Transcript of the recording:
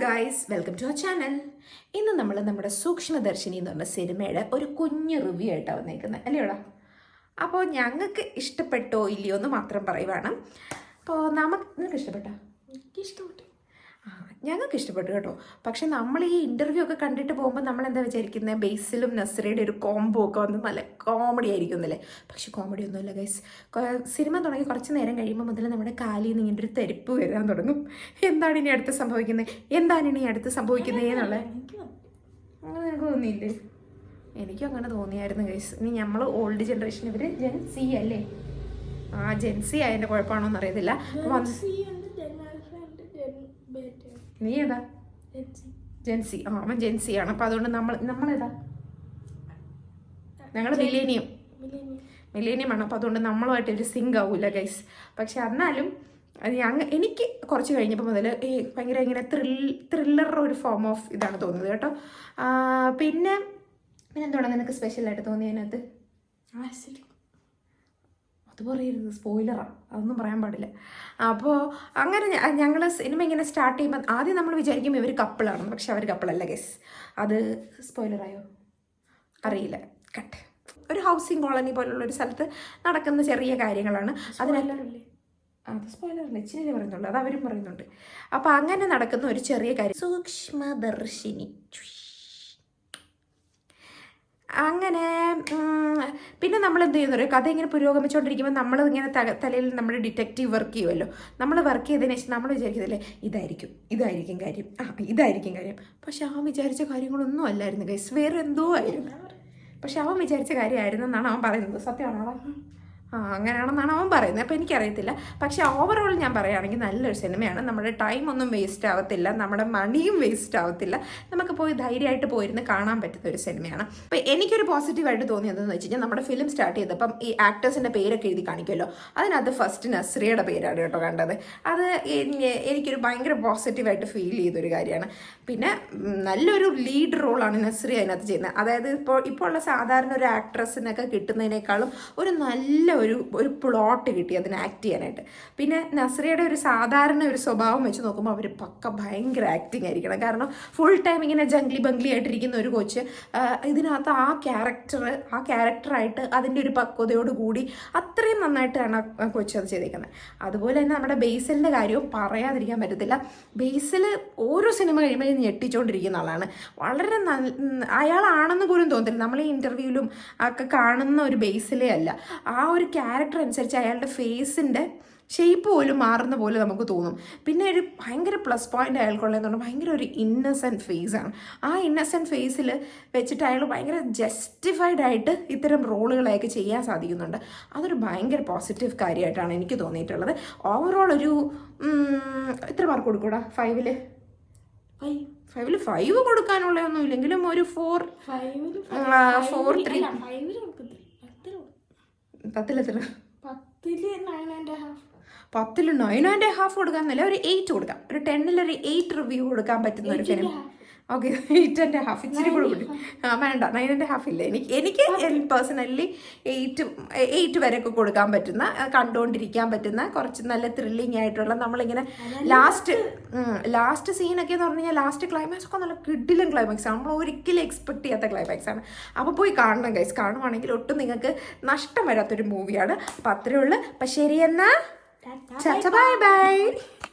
Guys, welcome to our channel. ഇന്ന് നമ്മൾ നമ്മുടെ സൂക്ഷ്മദർശിനി എന്ന് പറഞ്ഞ സിനിമയുടെ ഒരു കുഞ്ഞു റിവ്യൂ ആയിട്ടാണ് വന്നേക്കുന്നത് അല്ലേടാ. അപ്പോൾ ഞങ്ങൾക്ക് ഇഷ്ടപ്പെട്ടോ ഇല്ലയോ എന്ന് മാത്രം പറയുവാണ്. അപ്പോൾ നിങ്ങൾക്ക് ഇഷ്ടപ്പെട്ടോ? ഇഷ്ടപ്പെട്ടു. ഞങ്ങൾക്ക് ഇഷ്ടപ്പെട്ടു കേട്ടോ. പക്ഷെ നമ്മൾ ഈ ഇൻ്റർവ്യൂ ഒക്കെ കണ്ടിട്ട് പോകുമ്പോൾ നമ്മൾ എന്താ വിചാരിക്കുന്നത്, ബേസിലും നസ്രിയുടെ ഒരു കോംബോ ഒക്കെ വന്ന് നല്ല കോമഡി ആയിരിക്കും എന്നല്ലേ. പക്ഷെ കോമഡി ഒന്നുമില്ല ഗൈസ്. സിനിമ തുടങ്ങി കുറച്ച് നേരം കഴിയുമ്പോൾ മുതൽ നമ്മുടെ കാലിൽ നിന്ന് ഇങ്ങനെ ഒരു തെരിപ്പ് വരാൻ തുടങ്ങും. എന്താണ് ഇനി അടുത്ത് സംഭവിക്കുന്നത് എന്നുള്ളത് അങ്ങനെ എനിക്ക് തോന്നിയില്ലേ? എനിക്കും അങ്ങനെ തോന്നിയായിരുന്നു ഗൈസ്. ഇനി നമ്മൾ ഓൾഡ് ജനറേഷൻ, ഇവർ ജെൻസി അല്ലേ? ജെൻസി ആയതിൻ്റെ കുഴപ്പമാണോ എന്നറിയത്തില്ല. നീ ഏതാ? ജെൻസി. അവൻ ജെൻസിയാണ്. അപ്പം അതുകൊണ്ട് നമ്മളേതാ? ഞങ്ങൾ മില്ലേനിയമാണ്. അപ്പം അതുകൊണ്ട് നമ്മളുമായിട്ട് ഒരു സിങ്ക് ആവൂല ഗൈസ്. പക്ഷെ എന്നാലും എനിക്ക് കുറച്ച് കഴിഞ്ഞപ്പോൾ മുതൽ ഭയങ്കര ഇങ്ങനെ ത്രില്ലർ ഒരു ഫോം ഓഫ് ഇതാണ് തോന്നുന്നത് കേട്ടോ. പിന്നെ എന്താണ് നിനക്ക് സ്പെഷ്യലായിട്ട് തോന്നിയതിനകത്ത്? അത് പറയരുത്, സ്പോയിലറാണ്, അതൊന്നും പറയാൻ പാടില്ല. അപ്പോൾ അങ്ങനെ ഞങ്ങൾ സിനിമ ഇങ്ങനെ സ്റ്റാർട്ട് ചെയ്യുമ്പോൾ ആദ്യം നമ്മൾ വിചാരിക്കും ഇവർ കപ്പിളാണെന്ന്. പക്ഷെ അവർ കപ്പിളല്ല ഗൈസ്. അത് സ്പോയിലറായോ അറിയില്ല. കട്ട്. ഒരു ഹൗസിങ് കോളനി പോലുള്ള ഒരു സ്ഥലത്ത് നടക്കുന്ന ചെറിയ കാര്യങ്ങളാണ്. അതിനെല്ലാം അത് സ്പോയിലറില്ല, ഇച്ചിരി പറയുന്നുള്ളൂ, അത് അവരും പറയുന്നുണ്ട്. അപ്പോൾ അങ്ങനെ നടക്കുന്ന ഒരു ചെറിയ കാര്യം, സൂക്ഷ്മദർശിനി. അങ്ങനെ പിന്നെ നമ്മൾ എന്ത് ചെയ്യുന്നൊരു കഥ ഇങ്ങനെ പുരോഗമിച്ചുകൊണ്ടിരിക്കുമ്പോൾ നമ്മൾ ഇങ്ങനെ തലയിൽ നമ്മൾ ഡിറ്റക്റ്റീവ് വർക്ക് ചെയ്യുമല്ലോ. നമ്മൾ വർക്ക് ചെയ്തതിന് ശേഷം നമ്മൾ വിചാരിക്കുന്നില്ലേ ഇതായിരിക്കും കാര്യം. പക്ഷെ അവൻ വിചാരിച്ച കാര്യങ്ങളൊന്നും അല്ലായിരുന്നു ഗൈസ്, വേറെ എന്തോ ആയിരുന്നു. പക്ഷെ അവൻ വിചാരിച്ച കാര്യമായിരുന്നു എന്നാണ് അവൻ പറയുന്നത്. സത്യമാണോ? അങ്ങനെയാണെന്നാണ് അവൻ പറയുന്നത്. അപ്പോൾ എനിക്കറിയത്തില്ല. പക്ഷേ ഓവറോൾ ഞാൻ പറയുകയാണെങ്കിൽ നല്ലൊരു സിനിമയാണ്. നമ്മുടെ ടൈമൊന്നും വേസ്റ്റ് ആവത്തില്ല, നമ്മുടെ മണിയും വേസ്റ്റ് ആവത്തില്ല. നമുക്ക് പോയി ധൈര്യമായിട്ട് പോയിരുന്ന് കാണാൻ പറ്റുന്ന ഒരു സിനിമയാണ്. അപ്പോൾ എനിക്കൊരു പോസിറ്റീവായിട്ട് തോന്നിയതെന്ന് വെച്ച് കഴിഞ്ഞാൽ, നമ്മുടെ ഫിലിം സ്റ്റാർട്ട് ചെയ്തപ്പം ഈ ആക്ടേഴ്സിൻ്റെ പേരൊക്കെ എഴുതി കാണിക്കുമല്ലോ, അതിനകത്ത് ഫസ്റ്റ് നസ്രിയുടെ പേരാണ് കേട്ടോ കണ്ടത്. അത് എനിക്കൊരു ഭയങ്കര പോസിറ്റീവായിട്ട് ഫീൽ ചെയ്തൊരു കാര്യമാണ്. പിന്നെ നല്ലൊരു ലീഡ് റോളാണ് നസ്രി അതിനകത്ത് ചെയ്യുന്നത്. അതായത് ഇപ്പോൾ ഉള്ള സാധാരണ ഒരു ആക്ട്രസിനൊക്കെ കിട്ടുന്നതിനേക്കാളും ഒരു നല്ല ഒരു പ്ലോട്ട് കിട്ടി അതിന് ആക്ട് ചെയ്യാനായിട്ട്. പിന്നെ നസ്രിയുടെ ഒരു സാധാരണ ഒരു സ്വഭാവം വെച്ച് നോക്കുമ്പോൾ അവർ ഭയങ്കര ആക്ടിങ് ആയിരിക്കണം. കാരണം ഫുൾ ടൈം ഇങ്ങനെ ബംഗ്ലി ആയിട്ടിരിക്കുന്ന ഒരു കൊച്ച് ഇതിനകത്ത് ആ ക്യാരക്ടറായിട്ട് അതിൻ്റെ ഒരു പക്വതയോട് കൂടി അത്രയും നന്നായിട്ടാണ് ആ കൊച്ച് അത് ചെയ്തേക്കുന്നത്. അതുപോലെ തന്നെ നമ്മുടെ ബേസിലിൻ്റെ കാര്യവും പറയാതിരിക്കാൻ പറ്റത്തില്ല. ബേസിൽ ഓരോ സിനിമ കഴിയുമ്പോൾ ഞെട്ടിച്ചുകൊണ്ടിരിക്കുന്ന ആളാണ്. വളരെ അയാളാണെന്ന് പോലും തോന്നത്തില്ല. നമ്മൾ ഈ ഇൻ്റർവ്യൂവിലും ഒക്കെ കാണുന്ന ഒരു ബേസിലേ അല്ല. ആ ഒരു ക്യാരക്ടർ അനുസരിച്ച് അയാളുടെ ഫേസിൻ്റെ ഷേപ്പ് പോലും മാറുന്ന പോലെ നമുക്ക് തോന്നും. പിന്നെ ഒരു ഭയങ്കര പ്ലസ് പോയിന്റ് അയാൾക്കുള്ളതെന്ന് പറഞ്ഞാൽ ഭയങ്കര ഒരു ഇന്നസെൻറ്റ് ഫേസാണ്. ആ ഇന്നസെൻറ്റ് ഫേസിൽ വെച്ചിട്ട് അയാൾ ഭയങ്കര ജസ്റ്റിഫൈഡ് ആയിട്ട് ഇത്തരം റോളുകളൊക്കെ ചെയ്യാൻ സാധിക്കുന്നുണ്ട്. അതൊരു ഭയങ്കര പോസിറ്റീവ് കാര്യമായിട്ടാണ് എനിക്ക് തോന്നിയിട്ടുള്ളത്. ഓവറോൾ ഒരു എത്ര മാർക്ക് കൊടുക്കൂടാ? 5ൽ 5 കൊടുക്കാനുള്ളതൊന്നും ഇല്ലെങ്കിലും ഒരു 4, 3. 10ൽ 9.5 കൊടുക്കാമെന്നല്ല, ഒരു 8 കൊടുക്കാം. ഒരു 10ൽ ഒരു 8 റിവ്യൂ കൊടുക്കാൻ പറ്റുന്ന ഒരു ഫിലിം. ഓക്കെ, 8.5 ഇച്ചിരി കൂടെ കൂടി വേണ്ട, 9.5 ഇല്ല. എനിക്ക് പേഴ്സണലി 8 വരെയൊക്കെ കൊടുക്കാൻ പറ്റുന്ന, കണ്ടുകൊണ്ടിരിക്കാൻ പറ്റുന്ന കുറച്ച് നല്ല ത്രില്ലിങ് ആയിട്ടുള്ള, നമ്മളിങ്ങനെ ലാസ്റ്റ് സീനൊക്കെ എന്ന് പറഞ്ഞു കഴിഞ്ഞാൽ ലാസ്റ്റ് ക്ലൈമാക്സ് ഒക്കെ നല്ല കിഡിലും ക്ലൈമാക്സ് ആണ്. നമ്മൾ ഒരിക്കലും എക്സ്പെക്ട് ചെയ്യാത്ത ക്ലൈമാക്സ് ആണ്. അപ്പോൾ പോയി കാണണം ഗൈസ്. കാണുവാണെങ്കിൽ ഒട്ടും നിങ്ങൾക്ക് നഷ്ടം വരാത്തൊരു മൂവിയാണ്. അപ്പോൾ അത്രയേ ഉള്ളൂ. അപ്പം ശരി, എന്നാ ബൈ.